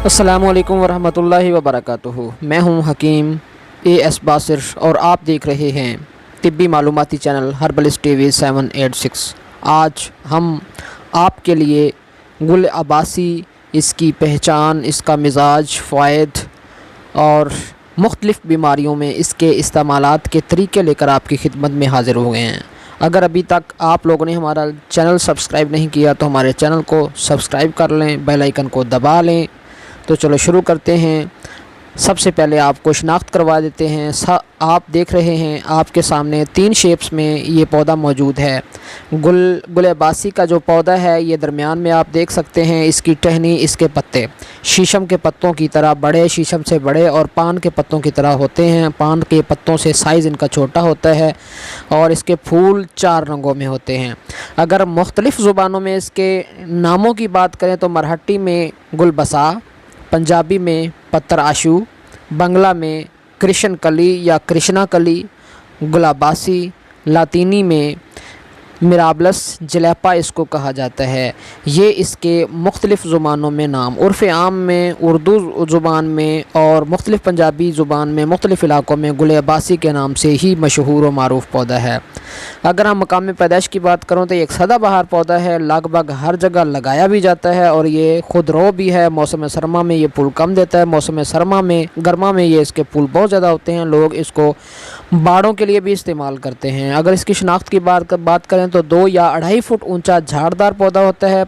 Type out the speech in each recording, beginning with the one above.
السلام علیکم ورحمۃ اللہ وبرکاتہ۔ میں ہوں حکیم AS باصر اور آپ دیکھ رہے ہیں طبی معلوماتی چینل ہربلسٹ TV 786۔ آج ہم آپ کے لیے گل عباسی، اس کی پہچان، اس کا مزاج، فوائد اور مختلف بیماریوں میں اس کے استعمالات کے طریقے لے کر آپ کی خدمت میں حاضر ہو گئے ہیں۔ اگر ابھی تک آپ لوگوں نے ہمارا چینل سبسکرائب نہیں کیا تو ہمارے چینل کو سبسکرائب کر لیں، بیل آئیکن کو دبا لیں۔ تو چلو شروع کرتے ہیں۔ سب سے پہلے آپ کو شناخت کروا دیتے ہیں۔ آپ دیکھ رہے ہیں آپ کے سامنے 3 شیپس میں یہ پودا موجود ہے۔ گل عباسی کا جو پودا ہے یہ درمیان میں آپ دیکھ سکتے ہیں، اس کی ٹہنی، اس کے پتے شیشم کے پتوں کی طرح بڑے، شیشم سے بڑے اور پان کے پتوں کی طرح ہوتے ہیں۔ پان کے پتوں سے سائز ان کا چھوٹا ہوتا ہے اور اس کے پھول 4 رنگوں میں ہوتے ہیں۔ اگر مختلف زبانوں میں اس کے ناموں کی بات کریں تو مرہٹی میں گل بسا، پنجابی میں پتر آشو، بنگلہ میں کرشن کلی یا کرشنا کلی، گل عباسی، لاطینی میں میرابلس جلیپا اس کو کہا جاتا ہے۔ یہ اس کے مختلف زبانوں میں نام، عرف عام میں، اردو زبان میں اور مختلف پنجابی زبان میں مختلف علاقوں میں گل عباسی کے نام سے ہی مشہور و معروف پودا ہے۔ اگر ہم مقام پیدائش کی بات کروں تو یہ ایک سدا بہار پودا ہے، لگ بھگ ہر جگہ لگایا بھی جاتا ہے اور یہ خود رو بھی ہے۔ موسم سرما میں یہ پھول کم دیتا ہے، موسم گرما میں یہ اس کے پھول بہت زیادہ ہوتے ہیں۔ لوگ اس کو باڑوں کے لیے بھی استعمال کرتے ہیں۔ اگر اس کی شناخت کی بات کریں تو 2 یا 2.5 فٹ اونچا جھاڑدار پودا ہوتا ہے۔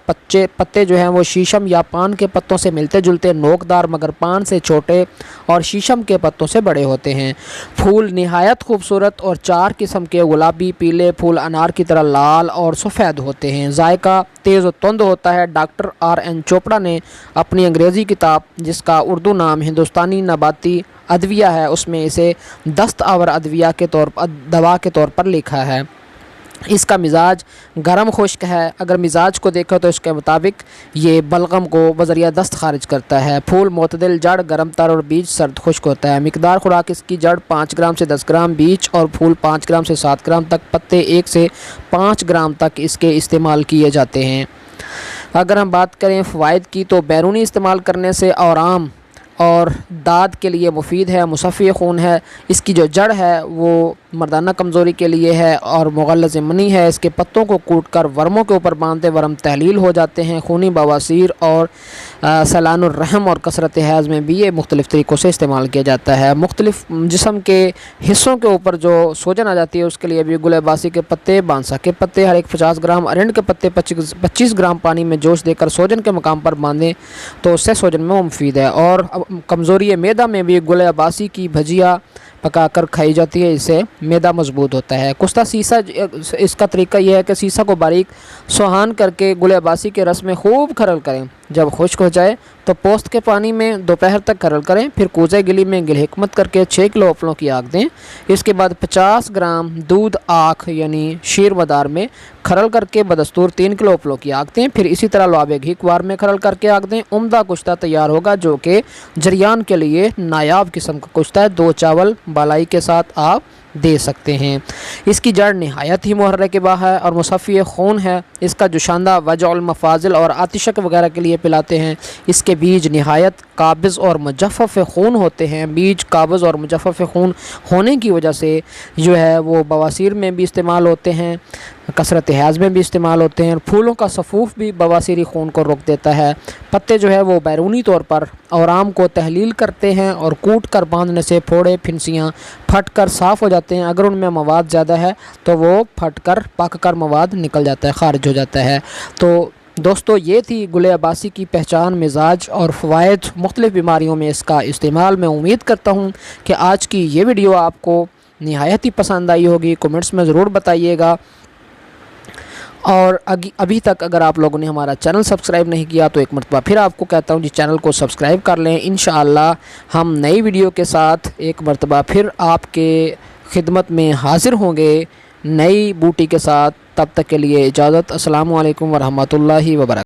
پتے جو ہیں وہ شیشم یا پان کے پتوں سے ملتے جلتے نوکدار مگر پان سے چھوٹے اور شیشم کے پتوں سے بڑے ہوتے ہیں۔ پھول نہایت خوبصورت اور 4 قسم کے گلابی، پیلے پھول انار کی طرح لال اور سفید ہوتے ہیں۔ ذائقہ تیز و تند ہوتا ہے۔ ڈاکٹر RN چوپڑا نے اپنی انگریزی کتاب جس کا اردو نام ہندوستانی نباتی ادویہ ہے اس میں اسے دست آور ادویہ کے طور پر، دوا کے طور پر لکھا ہے۔ اس کا مزاج گرم خشک ہے۔ اگر مزاج کو دیکھو تو اس کے مطابق یہ بلغم کو بذریعہ دست خارج کرتا ہے۔ پھول معتدل، جڑ گرم تر اور بیج سرد خشک ہوتا ہے۔ مقدار خوراک اس کی جڑ 5 گرام سے 10 گرام، بیج اور پھول 5 گرام سے 7 گرام تک، پتے 1 سے 5 گرام تک اس کے استعمال کیے جاتے ہیں۔ اگر ہم بات کریں فوائد کی تو بیرونی استعمال کرنے سے آرام اور داد کے لیے مفید ہے، مصفی خون ہے۔ اس کی جو جڑ ہے وہ مردانہ کمزوری کے لیے ہے اور مغلظ منی ہے۔ اس کے پتوں کو کوٹ کر ورموں کے اوپر باندھتے ورم تحلیل ہو جاتے ہیں۔ خونی بواسیر اور سیلان الرحم اور کثرت حیض میں بھی یہ مختلف طریقوں سے استعمال کیا جاتا ہے۔ مختلف جسم کے حصوں کے اوپر جو سوجن آ جاتی ہے اس کے لیے بھی گل عباسی کے پتے، بانسا کے پتے ہر ایک 50 گرام، ارنڈ کے پتے 25 گرام پانی میں جوش دے کر سوجن کے مقام پر باندھیں تو اس سے سوجن میں وہ مفید ہے۔ اور کمزوری معدہ میں بھی گل عباسی کی بھجیا پکا کر کھائی جاتی ہے، اس سے معدہ مضبوط ہوتا ہے۔ کشتہ سیسہ، اس کا طریقہ یہ ہے کہ سیسہ کو باریک سوہان کر کے گل عباسی کے رس میں خوب کھرل کریں۔ جب خشک ہو جائے تو پوست کے پانی میں دوپہر تک کھرل کریں، پھر کوزے گلی میں گل حکمت کر کے 6 کلو اپلوں کی آگ دیں۔ اس کے بعد 50 گرام دودھ آنکھ یعنی شیر مدار میں کھرل کر کے بدستور 3 کلو اپلوں کی آگ دیں، پھر اسی طرح لعاب گھیکوار میں کھرل کر کے آگ دیں۔ عمدہ کشتہ تیار ہوگا جو کہ جریان کے لیے نایاب قسم کا کشتہ ہے۔ 2 چاول بالائی کے ساتھ آپ دے سکتے ہیں۔ اس کی جڑ نہایت ہی محرک باح ہے اور مصفی خون ہے۔ اس کا جوشاندہ وجع المفاضل اور آتشک وغیرہ کے لیے پلاتے ہیں۔ اس کے بیج نہایت قابض اور مجفف خون ہوتے ہیں۔ بیج قابض اور مجفف خون ہونے کی وجہ سے جو ہے وہ بواسیر میں بھی استعمال ہوتے ہیں، کثرت حیض میں بھی استعمال ہوتے ہیں۔ پھولوں کا صفوف بھی بواسیری خون کو روک دیتا ہے۔ پتے جو ہے وہ بیرونی طور پر اورام کو تحلیل کرتے ہیں اور کوٹ کر باندھنے سے پھوڑے پھنسیاں پھٹ کر صاف ہو جاتے ہیں۔ اگر ان میں مواد زیادہ ہے تو وہ پھٹ کر پک کر مواد نکل جاتا ہے، خارج ہو جاتا ہے۔ تو دوستو یہ تھی گل عباسی کی پہچان، مزاج اور فوائد، مختلف بیماریوں میں اس کا استعمال۔ میں امید کرتا ہوں کہ آج کی یہ ویڈیو آپ کو نہایت ہی پسند آئی ہوگی۔ کمنٹس میں ضرور بتائیے گا۔ اور ابھی تک اگر آپ لوگوں نے ہمارا چینل سبسکرائب نہیں کیا تو ایک مرتبہ پھر آپ کو کہتا ہوں جی چینل کو سبسکرائب کر لیں۔ انشاءاللہ ہم نئی ویڈیو کے ساتھ ایک مرتبہ پھر آپ کے خدمت میں حاضر ہوں گے نئی بوٹی کے ساتھ۔ تب تک کے لیے اجازت۔ السلام علیکم ورحمۃ اللہ وبرکاتہ۔